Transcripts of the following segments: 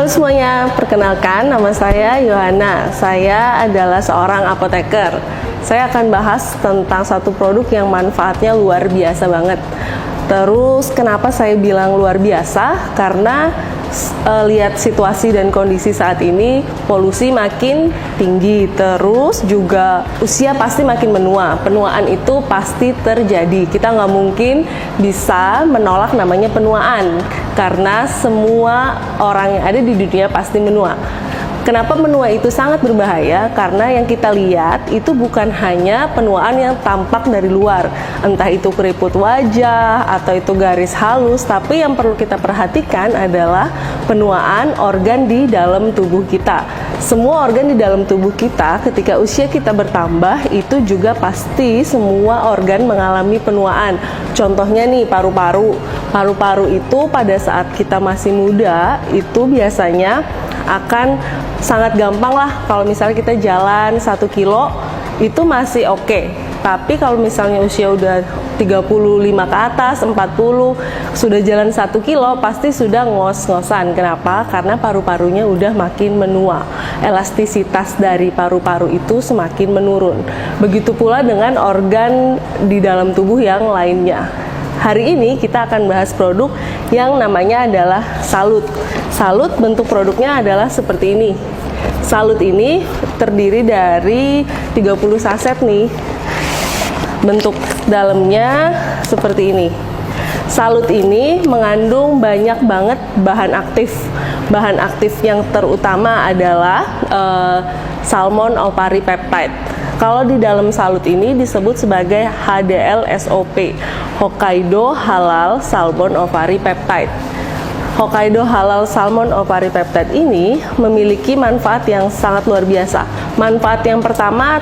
Halo semuanya, perkenalkan nama saya Yohana. Saya adalah seorang apoteker. Saya akan bahas tentang satu produk yang manfaatnya luar biasa banget. Terus kenapa saya bilang luar biasa? Karena lihat situasi dan kondisi saat ini, polusi makin tinggi, terus juga usia pasti makin menua. Penuaan itu pasti terjadi. Kita nggak mungkin bisa menolak namanya penuaan, karena semua orang yang ada di dunia pasti menua. Kenapa menua itu sangat berbahaya? Karena yang kita lihat itu bukan hanya penuaan yang tampak dari luar, entah itu keriput wajah atau itu garis halus, tapi yang perlu kita perhatikan adalah penuaan organ di dalam tubuh kita. Semua organ di dalam tubuh kita ketika usia kita bertambah itu juga pasti semua organ mengalami penuaan. Contohnya nih paru-paru. Paru-paru itu pada saat kita masih muda itu biasanya akan sangat gampang lah kalau misalnya kita jalan 1 kilo itu masih oke. Tapi kalau misalnya usia udah 35 ke atas, 40, sudah jalan 1 kilo pasti sudah ngos-ngosan. Kenapa? Karena paru-parunya udah makin menua. Elastisitas dari paru-paru itu semakin menurun. Begitu pula dengan organ di dalam tubuh yang lainnya. Hari ini kita akan bahas produk yang namanya adalah Salut. Salut bentuk produknya adalah seperti ini. Salut ini terdiri dari 30 saset nih. Bentuk dalamnya seperti ini. Salut ini mengandung banyak banget bahan aktif. Bahan aktif yang terutama adalah salmon ovary peptide. Kalau di dalam Salut ini disebut sebagai HDL-SOP, Hokkaido Halal Salmon Ovary Peptide. Hokkaido Halal Salmon Ovary Peptide ini memiliki manfaat yang sangat luar biasa. Manfaat yang pertama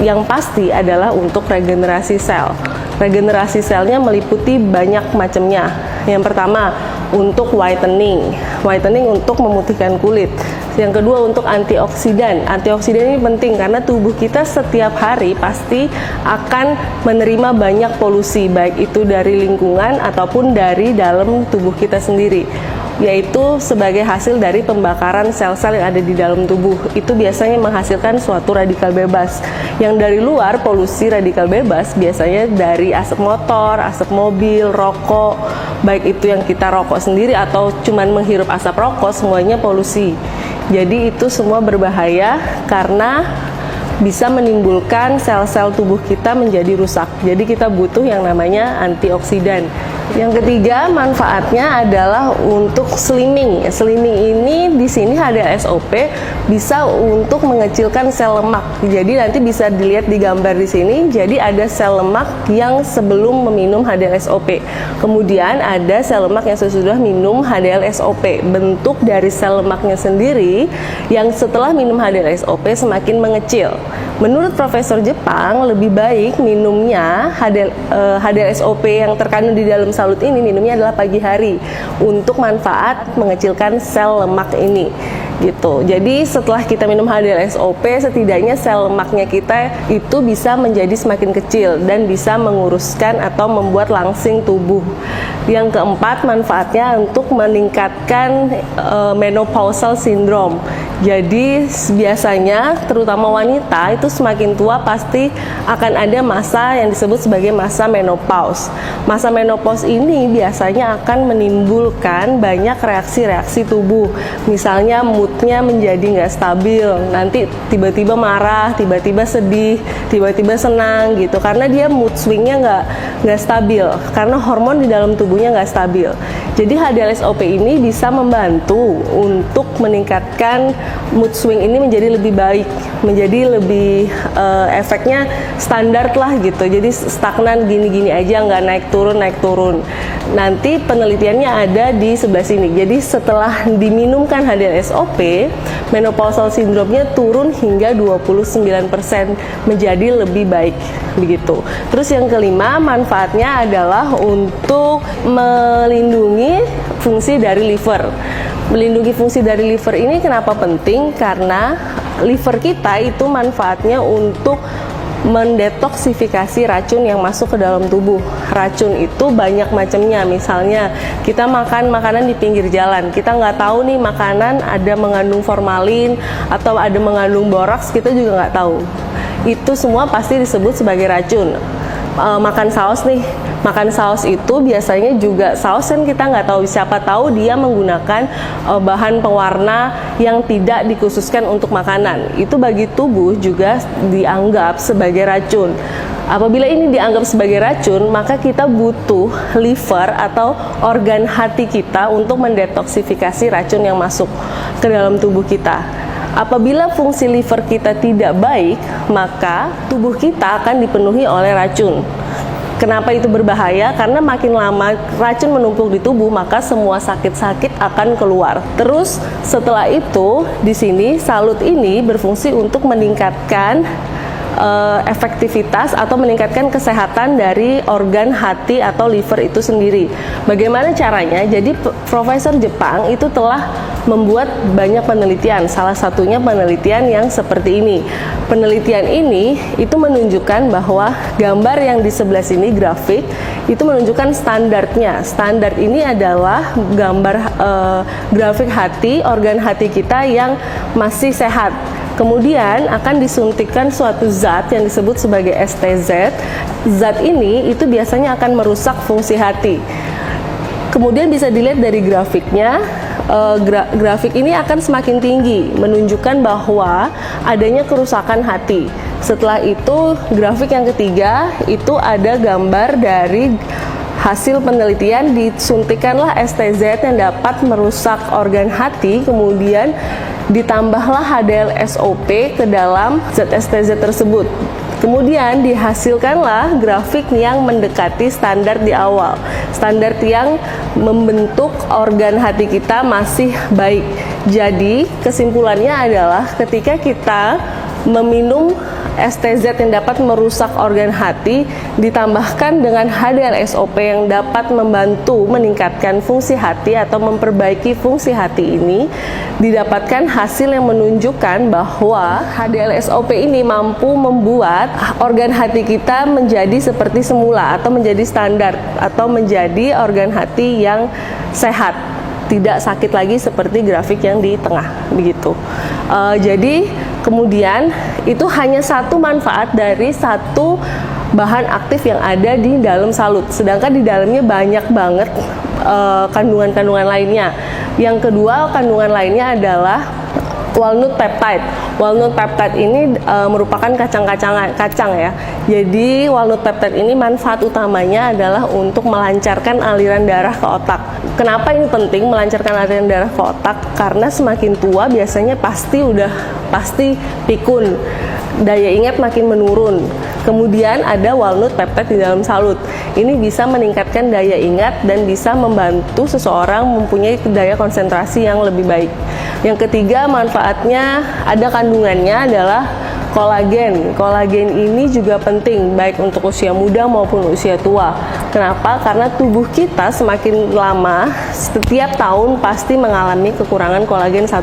yang pasti adalah untuk regenerasi sel. Regenerasi selnya meliputi banyak macamnya. Yang pertama, untuk whitening. Whitening untuk memutihkan kulit. Yang kedua, untuk antioksidan. Antioksidan ini penting karena tubuh kita setiap hari pasti akan menerima banyak polusi, baik itu dari lingkungan ataupun dari dalam tubuh kita sendiri, yaitu sebagai hasil dari pembakaran sel-sel yang ada di dalam tubuh. Itu biasanya menghasilkan suatu radikal bebas. Yang dari luar, polusi radikal bebas biasanya dari asap motor, asap mobil, rokok, baik itu yang kita rokok sendiri atau cuman menghirup asap rokok, semuanya polusi. Jadi itu semua berbahaya karena bisa menimbulkan sel-sel tubuh kita menjadi rusak. Jadi kita butuh yang namanya antioksidan. Yang ketiga, manfaatnya adalah untuk slimming. Slimming ini di sini ada SOP, bisa untuk mengecilkan sel lemak. Jadi nanti bisa dilihat di gambar di sini. Jadi ada sel lemak yang sebelum meminum HDL-SOP. Kemudian ada sel lemak yang sesudah minum HDL-SOP. Bentuk dari sel lemaknya sendiri yang setelah minum HDL-SOP semakin mengecil. Menurut Profesor Jepang, lebih baik minumnya HDL-SOP yang terkandung di dalam Salut ini minumnya adalah pagi hari untuk manfaat mengecilkan sel lemak ini gitu. Jadi setelah kita minum HDL-SOP, setidaknya sel lemaknya kita itu bisa menjadi semakin kecil dan bisa menguruskan atau membuat langsing tubuh. Yang keempat, manfaatnya untuk meningkatkan menopausal syndrome. Jadi biasanya terutama wanita itu semakin tua pasti akan ada masa yang disebut sebagai masa menopause. Masa menopause ini biasanya akan menimbulkan banyak reaksi-reaksi tubuh. Misalnya moodnya menjadi nggak stabil, nanti tiba-tiba marah, tiba-tiba sedih, tiba-tiba senang gitu. Karena dia mood swingnya nggak stabil, karena hormon di dalam tubuhnya nggak stabil. Jadi HDL-SOP ini bisa membantu untuk meningkatkan mood swing ini menjadi lebih baik, menjadi lebih efeknya standar lah gitu. Jadi stagnan gini-gini aja, nggak naik turun. Nanti penelitiannya ada di sebelah sini. Jadi setelah diminumkan HDL-SOP, menopausal syndrome-nya turun hingga 29%, menjadi lebih baik begitu. Terus yang kelima, manfaatnya adalah untuk melindungi fungsi dari liver. Melindungi fungsi dari liver ini kenapa penting? Karena liver kita itu manfaatnya untuk mendetoksifikasi racun yang masuk ke dalam tubuh. Racun itu banyak macamnya, misalnya kita makan makanan di pinggir jalan, kita nggak tahu nih makanan ada mengandung formalin atau ada mengandung boraks, kita juga nggak tahu. Itu semua pasti disebut sebagai racun. Makan saus nih, makan saus itu biasanya juga saus kan kita nggak tahu, siapa tahu dia menggunakan bahan pewarna yang tidak dikhususkan untuk makanan. Itu bagi tubuh juga dianggap sebagai racun. Apabila ini dianggap sebagai racun, maka kita butuh liver atau organ hati kita untuk mendetoksifikasi racun yang masuk ke dalam tubuh kita. Apabila fungsi liver kita tidak baik, maka tubuh kita akan dipenuhi oleh racun. Kenapa itu berbahaya? Karena makin lama racun menumpuk di tubuh, maka semua sakit-sakit akan keluar. Terus setelah itu, di sini salut ini berfungsi untuk meningkatkan efektivitas atau meningkatkan kesehatan dari organ hati atau liver itu sendiri. Bagaimana caranya? Jadi Profesor Jepang itu telah membuat banyak penelitian. Salah satunya penelitian yang seperti ini. Penelitian ini itu menunjukkan bahwa gambar yang di sebelah sini grafik itu menunjukkan standarnya. Standar ini adalah gambar grafik hati, organ hati kita yang masih sehat. Kemudian akan disuntikkan suatu zat yang disebut sebagai STZ. Zat ini itu biasanya akan merusak fungsi hati. Kemudian bisa dilihat dari grafiknya, grafik ini akan semakin tinggi, menunjukkan bahwa adanya kerusakan hati. Setelah itu, grafik yang ketiga itu ada gambar dari hasil penelitian, disuntikanlah STZ yang dapat merusak organ hati, kemudian ditambahlah HDL-SOP ke dalam zat STZ tersebut. Kemudian dihasilkanlah grafik yang mendekati standar di awal. Standar yang membentuk organ hati kita masih baik. Jadi kesimpulannya adalah ketika kita meminum STZ yang dapat merusak organ hati ditambahkan dengan HDL-SOP yang dapat membantu meningkatkan fungsi hati atau memperbaiki fungsi hati ini, didapatkan hasil yang menunjukkan bahwa HDL-SOP ini mampu membuat organ hati kita menjadi seperti semula atau menjadi standar atau menjadi organ hati yang sehat, tidak sakit lagi seperti grafik yang di tengah begitu. Jadi kemudian itu hanya satu manfaat dari satu bahan aktif yang ada di dalam salut, sedangkan di dalamnya banyak banget kandungan-kandungan lainnya. Yang kedua, kandungan lainnya adalah walnut peptide. Walnut peptide ini merupakan kacang ya. Jadi walnut peptide ini manfaat utamanya adalah untuk melancarkan aliran darah ke otak. Kenapa ini penting melancarkan aliran darah ke otak? Karena semakin tua biasanya pasti pikun, daya ingat makin menurun. Kemudian ada walnut peptide di dalam salut. Ini bisa meningkatkan daya ingat dan bisa membantu seseorang mempunyai daya konsentrasi yang lebih baik. Yang ketiga, manfaatnya ada kandungannya adalah kolagen. Kolagen ini juga penting baik untuk usia muda maupun usia tua. Kenapa? Karena tubuh kita semakin lama setiap tahun pasti mengalami kekurangan kolagen 1%.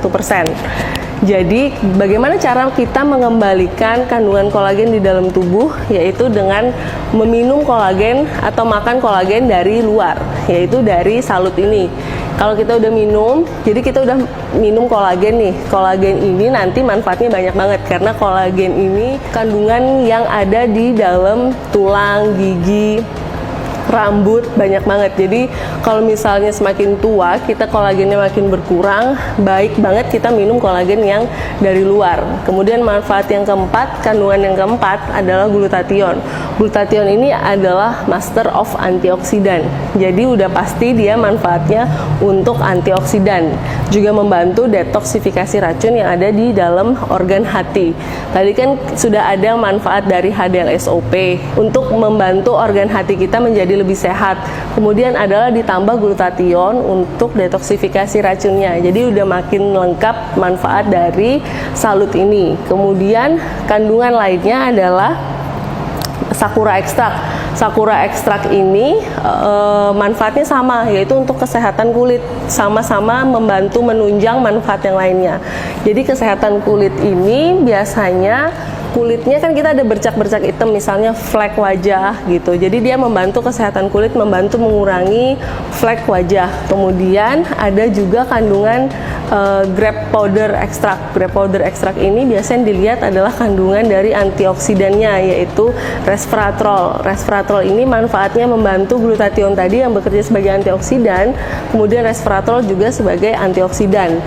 Jadi bagaimana cara kita mengembalikan kandungan kolagen di dalam tubuh? Yaitu dengan meminum kolagen atau makan kolagen dari luar, yaitu dari salut ini. Kalau kita udah minum, jadi kita udah minum kolagen nih. Kolagen ini nanti manfaatnya banyak banget karena kolagen ini kandungan yang ada di dalam tulang, gigi, rambut, banyak banget. Jadi kalau misalnya semakin tua kita kolagennya makin berkurang, baik banget kita minum kolagen yang dari luar. Kemudian manfaat yang keempat, kandungan yang keempat adalah glutathione. Glutathione ini adalah master of antioksidan. Jadi udah pasti dia manfaatnya untuk antioksidan, juga membantu detoksifikasi racun yang ada di dalam organ hati. Tadi kan sudah ada manfaat dari HDL-SOP untuk membantu organ hati kita menjadi lebih sehat. Kemudian adalah ditambah glutathione untuk detoksifikasi racunnya. Jadi udah makin lengkap manfaat dari salut ini. Kemudian kandungan lainnya adalah sakura ekstrak. Sakura ekstrak ini manfaatnya sama, yaitu untuk kesehatan kulit, sama-sama membantu menunjang manfaat yang lainnya. Jadi kesehatan kulit ini biasanya kulitnya kan kita ada bercak-bercak hitam, misalnya flek wajah gitu. Jadi dia membantu kesehatan kulit, membantu mengurangi flek wajah. Kemudian ada juga kandungan grape powder extract. Grape powder extract ini biasanya dilihat adalah kandungan dari antioksidannya, yaitu resveratrol. Resveratrol ini manfaatnya membantu glutathione tadi yang bekerja sebagai antioksidan, kemudian resveratrol juga sebagai antioksidan.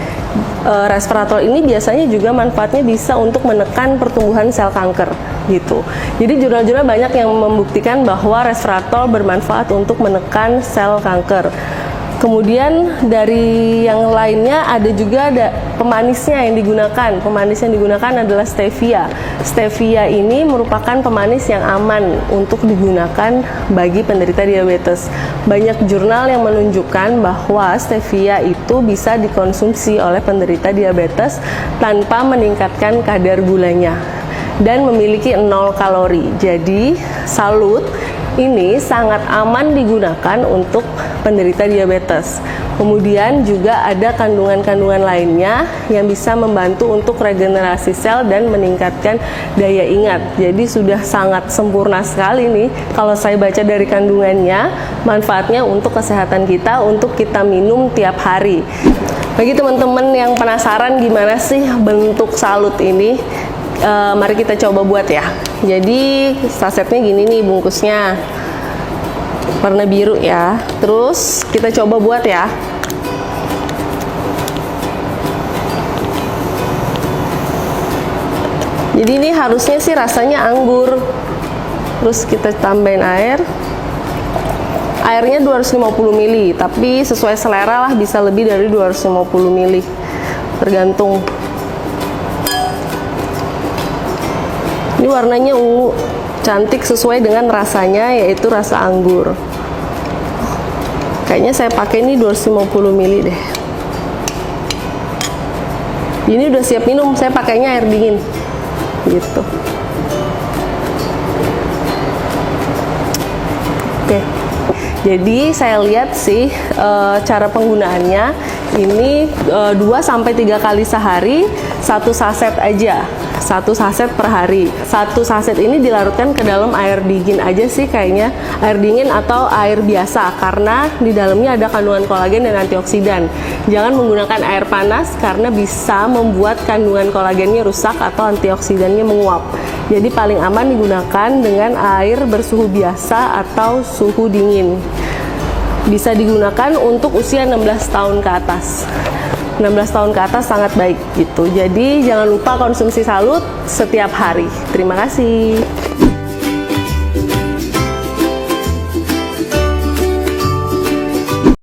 Resveratrol ini biasanya juga manfaatnya bisa untuk menekan pertumbuhan sel kanker gitu. Jadi jurnal-jurnal banyak yang membuktikan bahwa resveratrol bermanfaat untuk menekan sel kanker. Kemudian dari yang lainnya ada juga pemanisnya yang digunakan. Pemanis yang digunakan adalah stevia. Stevia ini merupakan pemanis yang aman untuk digunakan bagi penderita diabetes. Banyak jurnal yang menunjukkan bahwa stevia itu bisa dikonsumsi oleh penderita diabetes tanpa meningkatkan kadar gulanya dan memiliki 0 kalori. Jadi salut ini sangat aman digunakan untuk penderita diabetes. Kemudian juga ada kandungan-kandungan lainnya yang bisa membantu untuk regenerasi sel dan meningkatkan daya ingat. Jadi sudah sangat sempurna sekali nih kalau saya baca dari kandungannya, manfaatnya untuk kesehatan kita, untuk kita minum tiap hari. Bagi teman-teman yang penasaran gimana sih bentuk salut ini, mari kita coba buat ya. Jadi sasetnya gini nih bungkusnya, warna biru ya. Terus kita coba buat ya. Jadi ini harusnya sih rasanya anggur. Terus kita tambahin air. Airnya 250 ml, tapi sesuai selera lah, bisa lebih dari 250 ml. Tergantung. Ini warnanya ungu, cantik sesuai dengan rasanya, yaitu rasa anggur. Kayaknya saya pakai ini 250 ml deh. Ini udah siap minum, saya pakainya air dingin gitu. Oke, jadi saya lihat sih cara penggunaannya ini 2-3 kali sehari, 1 saset aja. 1 saset per hari. 1 saset ini dilarutkan ke dalam air dingin aja sih kayaknya, air dingin atau air biasa, karena di dalamnya ada kandungan kolagen dan antioksidan. Jangan menggunakan air panas karena bisa membuat kandungan kolagennya rusak atau antioksidannya menguap. Jadi paling aman digunakan dengan air bersuhu biasa atau suhu dingin. Bisa digunakan untuk usia 16 tahun ke atas. 16 tahun ke atas sangat baik gitu. Jadi jangan lupa konsumsi salut setiap hari. Terima kasih.